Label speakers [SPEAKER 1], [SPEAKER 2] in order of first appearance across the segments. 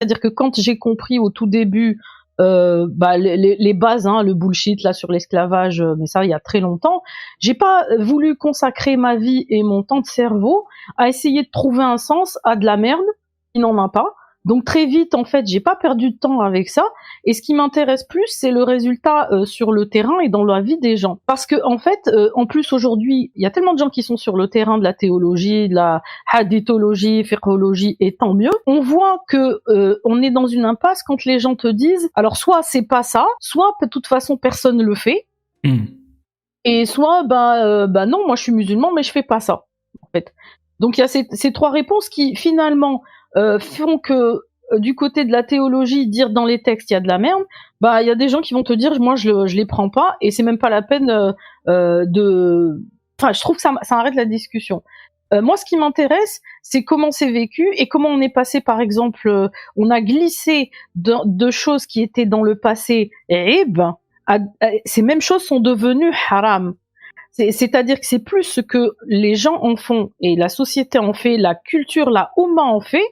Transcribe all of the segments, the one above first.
[SPEAKER 1] C'est-à-dire que quand j'ai compris au tout début les bases, hein, le bullshit là sur l'esclavage, mais ça il y a très longtemps, j'ai pas voulu consacrer ma vie et mon temps de cerveau à essayer de trouver un sens à de la merde qui n'en a pas. Donc très vite, en fait, j'ai pas perdu de temps avec ça. Et ce qui m'intéresse plus, c'est le résultat sur le terrain et dans la vie des gens. Parce que en fait, en plus aujourd'hui, il y a tellement de gens qui sont sur le terrain de la théologie, de la hadithologie, fiqhologie, et tant mieux. On voit que on est dans une impasse quand les gens te disent, alors soit c'est pas ça, soit de toute façon personne le fait, et soit non, moi je suis musulman, mais je fais pas ça. En fait. Donc il y a ces trois réponses qui finalement font que du côté de la théologie, dire dans les textes il y a de la merde, il y a des gens qui vont te dire moi je les prends pas et c'est même pas la peine je trouve que ça arrête la discussion. Moi, ce qui m'intéresse, c'est comment c'est vécu et comment on est passé, par exemple, on a glissé de choses qui étaient dans le passé ces mêmes choses sont devenues haram. C'est-à-dire que c'est plus ce que les gens en font et la société en fait, la culture, la Oumma en fait,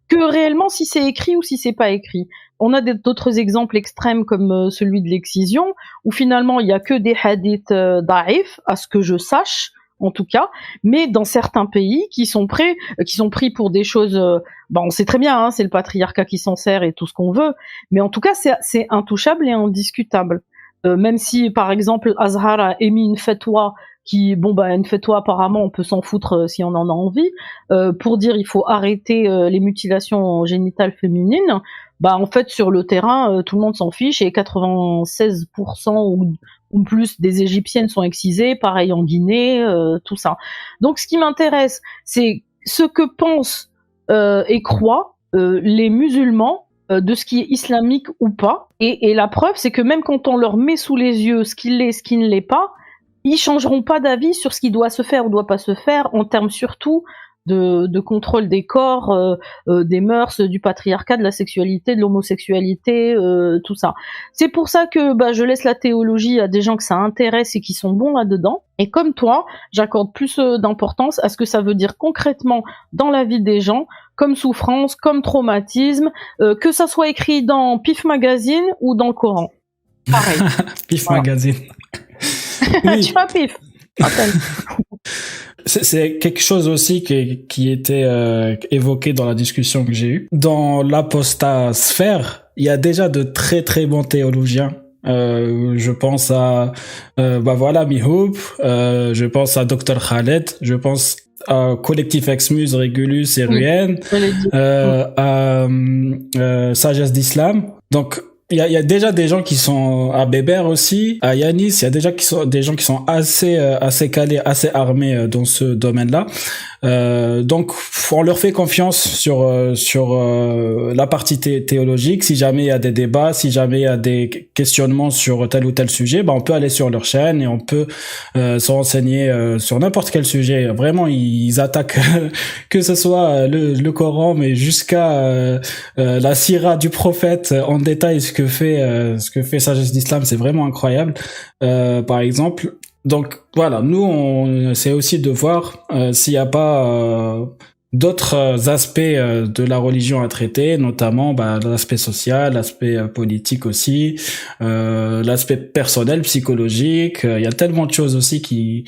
[SPEAKER 1] que réellement si c'est écrit ou si c'est pas écrit. On a d'autres exemples extrêmes comme celui de l'excision, où finalement il y a que des hadiths da'if, à ce que je sache, en tout cas, mais dans certains pays qui sont pris pour des choses, on sait très bien, hein, c'est le patriarcat qui s'en sert et tout ce qu'on veut, mais en tout cas c'est intouchable et indiscutable. Même si, par exemple, Azhar a émis une fatwa une fatwa apparemment on peut s'en foutre si on en a envie, pour dire il faut arrêter les mutilations génitales féminines. En fait sur le terrain tout le monde s'en fiche et 96% ou plus des Égyptiennes sont excisées, pareil en Guinée, tout ça. Donc ce qui m'intéresse, c'est ce que pensent et croient les musulmans de ce qui est islamique ou pas. Et la preuve, c'est que même quand on leur met sous les yeux ce qui l'est, ce qui ne l'est pas, ils changeront pas d'avis sur ce qui doit se faire ou doit pas se faire, en termes surtout de contrôle des corps, des mœurs, du patriarcat, de la sexualité, de l'homosexualité, tout ça. C'est pour ça que je laisse la théologie à des gens que ça intéresse et qui sont bons là-dedans. Et comme toi, j'accorde plus d'importance à ce que ça veut dire concrètement dans la vie des gens, comme souffrance, comme traumatisme, que ça soit écrit dans PIF Magazine ou dans le Coran. Pareil.
[SPEAKER 2] PIF Magazine.
[SPEAKER 1] Oui. Tu vois, PIF.
[SPEAKER 2] C'est quelque chose aussi qui était évoqué dans la discussion que j'ai eue. Dans l'apostasphère, il y a déjà de très très bons théologiens. Je pense à Mihoub, je pense à Dr Khaled, je pense à Collectif Exmuse, Régulus et Ruyen, à Sagesse d'Islam. Donc il y a déjà des gens qui sont à Bébert aussi, à Yanis, il y a déjà des gens qui sont assez calés, assez armés dans ce domaine-là. Donc on leur fait confiance sur la partie théologique. Si jamais il y a des débats, si jamais il y a des questionnements sur tel ou tel sujet, on peut aller sur leur chaîne et on peut se renseigner sur n'importe quel sujet. Vraiment, ils attaquent que ce soit le Coran, mais jusqu'à la sira du prophète en détail. Ce que fait Sagesse d'Islam, c'est vraiment incroyable. Par exemple. Donc voilà, nous on essaie aussi de voir s'il n'y a pas d'autres aspects de la religion à traiter, notamment l'aspect social, l'aspect politique aussi, l'aspect personnel, psychologique. Il y a tellement de choses aussi qui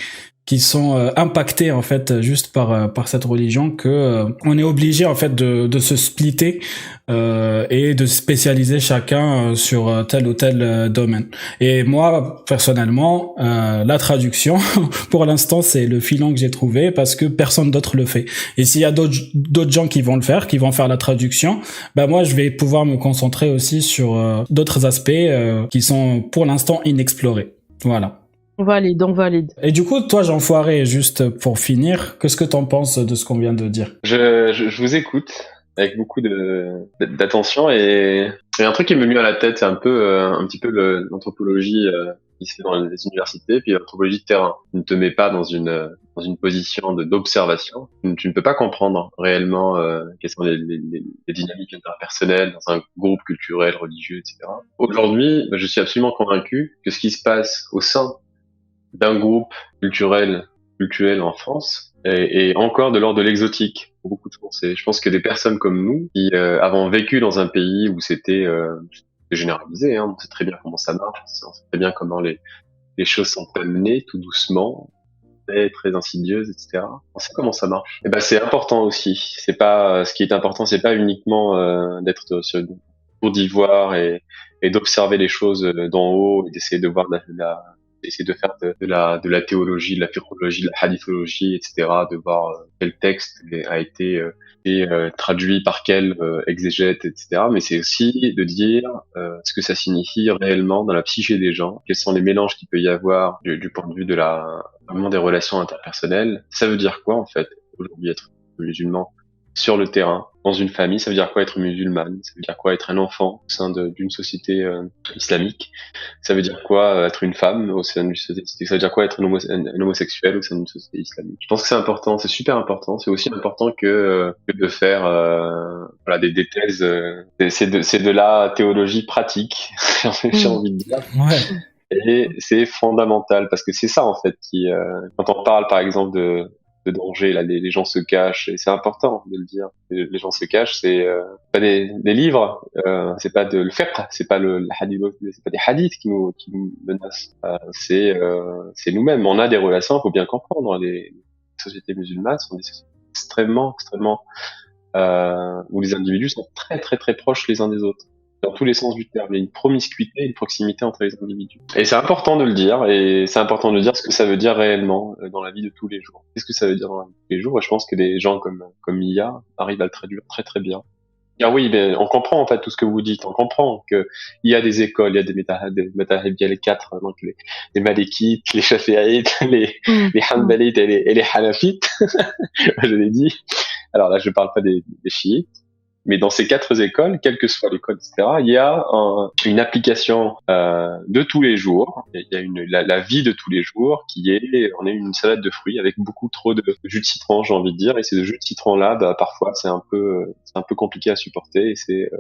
[SPEAKER 2] sont impactés en fait juste par cette religion que on est obligé en fait de se splitter et de spécialiser chacun sur tel ou tel domaine. Et moi personnellement la traduction pour l'instant c'est le filon que j'ai trouvé parce que personne d'autre le fait. Et s'il y a d'autres gens qui vont le faire, qui vont faire la traduction, moi je vais pouvoir me concentrer aussi sur d'autres aspects qui sont pour l'instant inexplorés. Voilà.
[SPEAKER 1] On valide.
[SPEAKER 2] Et du coup, toi, Jean Foiré, juste pour finir, qu'est-ce que t'en penses de ce qu'on vient de dire ?
[SPEAKER 3] Je vous écoute avec beaucoup d'attention et un truc qui m'est venu à la tête, c'est un petit peu l'anthropologie qui se fait dans les universités, puis l'anthropologie de terrain. Tu ne te mets pas dans une position d'observation. Tu ne peux pas comprendre réellement quelles sont les dynamiques interpersonnelles dans un groupe culturel, religieux, etc. Aujourd'hui, je suis absolument convaincu que ce qui se passe au sein d'un groupe culturel en France est encore de l'ordre de l'exotique. pour beaucoup de Français. Je pense que des personnes comme nous, qui avons vécu dans un pays où c'est généralisé, hein, on sait très bien comment ça marche, on sait très bien comment les choses sont amenées tout doucement, très insidieuses, etc. On sait comment ça marche. Et ben c'est important aussi. C'est pas ce qui est important, c'est pas uniquement d'être sur une tour d'ivoire et d'observer les choses d'en haut et d'essayer de voir essayer de faire de la théologie, de la philologie, de la hadithologie, etc., de voir quel texte a été traduit par quel exégète, etc. Mais c'est aussi de dire ce que ça signifie réellement dans la psyché des gens, quels sont les mélanges qu'il peut y avoir du point de vue vraiment des relations interpersonnelles. Ça veut dire quoi, en fait, aujourd'hui, être musulman sur le terrain, dans une famille? Ça veut dire quoi être musulmane? Ça veut dire quoi être un enfant au sein d'une société islamique? Ça veut dire quoi être une femme au sein d'une société? Ça veut dire quoi être un homosexuel au sein d'une société islamique? Je pense que c'est important, c'est super important. C'est aussi important que de faire voilà des thèses. C'est de la théologie pratique, j'ai envie de dire.
[SPEAKER 2] Ouais.
[SPEAKER 3] Et c'est fondamental parce que c'est ça en fait qui, quand on parle par exemple de danger, là, les gens se cachent et c'est important de le dire. Les gens se cachent, c'est pas des livres, c'est pas de le fiqh, c'est pas le hadith, c'est pas des hadiths qui nous menacent. C'est nous-mêmes. On a des relations, faut bien comprendre. Les sociétés musulmanes sont des sociétés extrêmement où les individus sont très très très proches les uns des autres. Dans tous les sens du terme, il y a une promiscuité, une proximité entre les individus. Et c'est important de le dire, et c'est important de dire ce que ça veut dire réellement dans la vie de tous les jours. Qu'est-ce que ça veut dire dans la vie de tous les jours? Et je pense que des gens comme Mia arrivent à le traduire très très bien. Ah oui, ben, on comprend en fait tout ce que vous dites. On comprend que il y a des écoles, il y a des métahab, il y a les quatre, donc les Malikites, les Shafi'ites, les Hanbalites et les Hanafites. Je l'ai dit. Alors là, je parle pas des chiites. Mais dans ces quatre écoles, quelle que soit l'école, etc., il y a une application de tous les jours. Il y a la vie de tous les jours on est une salade de fruits avec beaucoup trop de jus de citron, j'ai envie de dire. Et ces jus de citron-là, bah, parfois, c'est un peu compliqué à supporter. Et c'est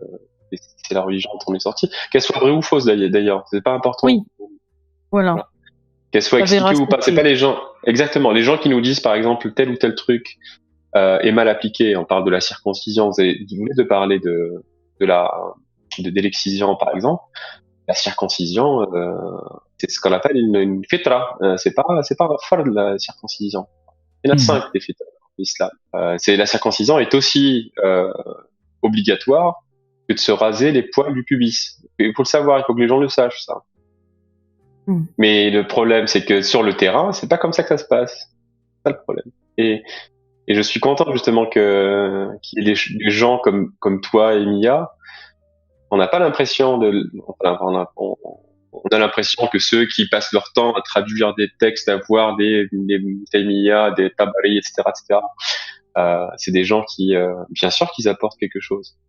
[SPEAKER 3] la religion dont on est sorti. Qu'elle soit vraie ou fausse d'ailleurs, c'est pas important.
[SPEAKER 1] Oui, voilà.
[SPEAKER 3] Qu'elle soit expliquée ou pas. C'est pas les gens. Exactement. Les gens qui nous disent, par exemple, tel ou tel truc est mal appliqué. On parle de la circoncision. Vous venez de parler de l'excision, par exemple. La circoncision, c'est ce qu'on appelle une fitra. C'est pas un fard, la circoncision. Il y en a 5 des fitra dans l'islam. La circoncision est aussi obligatoire que de se raser les poils du pubis. Il faut le savoir, il faut que les gens le sachent, ça. Mais le problème, c'est que sur le terrain, c'est pas comme ça que ça se passe. C'est ça le problème. Et je suis content justement qu'il y ait des gens comme toi et Mia. On n'a pas l'impression on a l'impression que ceux qui passent leur temps à traduire des textes, à voir des Taymiyyah, des Tabari, etc., c'est des gens qui, bien sûr, qu'ils apportent quelque chose.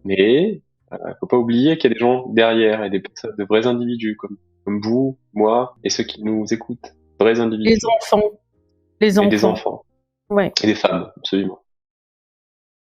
[SPEAKER 3] Mais faut pas oublier qu'il y a des gens derrière et des personnes, de vrais individus comme vous, moi et ceux qui nous écoutent, vrais individus.
[SPEAKER 1] Les enfants.
[SPEAKER 3] Et des enfants.
[SPEAKER 1] Ouais.
[SPEAKER 3] Et des femmes, absolument.